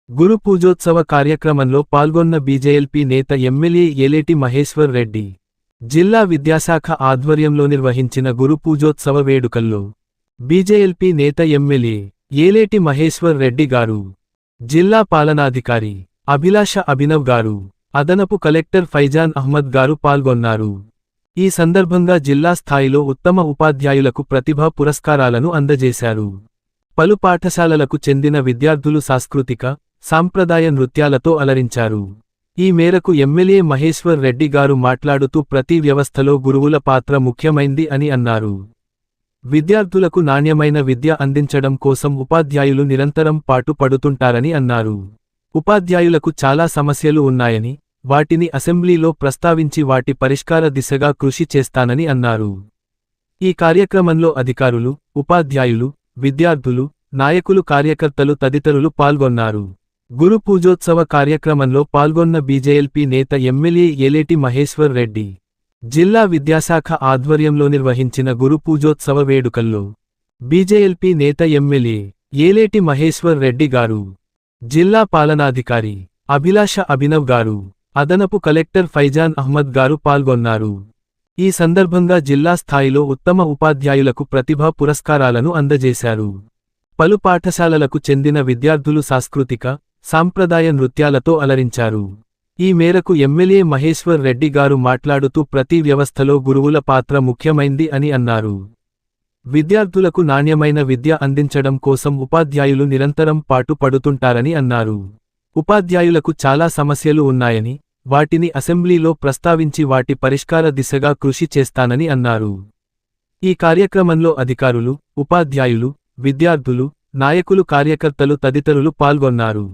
గురు పూజోత్సవ కార్యక్రమంలో పాల్గొన్న బీజేఎల్పీ నేత ఎమ్మెల్యే ఏలేటి మహేశ్వర్ రెడ్డి జిల్లా విద్యాశాఖ ఆధ్వర్యంలో నిర్వహించిన గురు పూజోత్సవ వేడుకల్లో బీజేఎల్పీ నేత ఎమ్మెల్యే ఏలేటి మహేశ్వర్ రెడ్డి గారు, జిల్లా పాలనాధికారి అభిలాష అభినవ్ గారు, అదనపు కలెక్టర్ ఫైజాన్ అహ్మద్ గారు పాల్గొన్నారు. ఈ సందర్భంగా జిల్లా స్థాయిలో ఉత్తమ ఉపాధ్యాయులకు ప్రతిభా పురస్కారాలను అందజేశారు. పలు పాఠశాలలకు చెందిన విద్యార్థులు సాంస్కృతిక, సాంప్రదాయ నృత్యాలతో అలరించారు. ఈ మేరకు ఎమ్మెల్యే మహేశ్వర్ రెడ్డి గారు మాట్లాడుతూ ప్రతి వ్యవస్థలో గురువుల పాత్ర ముఖ్యమైంది అని అన్నారు. విద్యార్థులకు నాణ్యమైన విద్య అందించడం కోసం ఉపాధ్యాయులు నిరంతరం పాటు పడుతుంటారని అన్నారు. ఉపాధ్యాయులకు చాలా సమస్యలు ఉన్నాయని, వాటిని అసెంబ్లీలో ప్రస్తావించి వాటి పరిష్కార దిశగా కృషి చేస్తానని అన్నారు. ఈ కార్యక్రమంలో అధికారులు, ఉపాధ్యాయులు, విద్యార్థులు, నాయకులు, కార్యకర్తలు తదితరులు పాల్గొన్నారు. గురు పూజోత్సవ కార్యక్రమంలో పాల్గొన్న బీజేఎల్పీ నేత ఎమ్మెల్యే ఏలేటి మహేశ్వర్ రెడ్డి జిల్లా విద్యాశాఖ ఆధ్వర్యంలో నిర్వహించిన గురు పూజోత్సవ వేడుకల్లో బీజేఎల్పీ నేత ఎమ్మెల్యే ఏలేటి మహేశ్వర్ రెడ్డి గారు, జిల్లా పాలనాధికారి అభిలాష అభినవ్ గారు, అదనపు కలెక్టర్ ఫైజాన్ అహ్మద్ గారు పాల్గొన్నారు. ఈ సందర్భంగా జిల్లా స్థాయిలో ఉత్తమ ఉపాధ్యాయులకు ప్రతిభా పురస్కారాలను అందజేశారు. పలు పాఠశాలలకు చెందిన విద్యార్థులు సాంస్కృతిక, సాంప్రదాయ నృత్యాలతో అలరించారు. ఈ మేరకు ఎమ్మెల్యే మహేశ్వర్ రెడ్డి గారు మాట్లాడుతూ ప్రతి వ్యవస్థలో గురువుల పాత్ర ముఖ్యమైంది అని అన్నారు. విద్యార్థులకు నాణ్యమైన విద్య అందించడం కోసం ఉపాధ్యాయులు నిరంతరం పాటు పడుతుంటారని అన్నారు. ఉపాధ్యాయులకు చాలా సమస్యలు ఉన్నాయని, వాటిని అసెంబ్లీలో ప్రస్తావించి వాటి పరిష్కార దిశగా కృషి చేస్తానని అన్నారు. ఈ కార్యక్రమంలో అధికారులు, ఉపాధ్యాయులు, విద్యార్థులు, నాయకులు, కార్యకర్తలు తదితరులు పాల్గొన్నారు.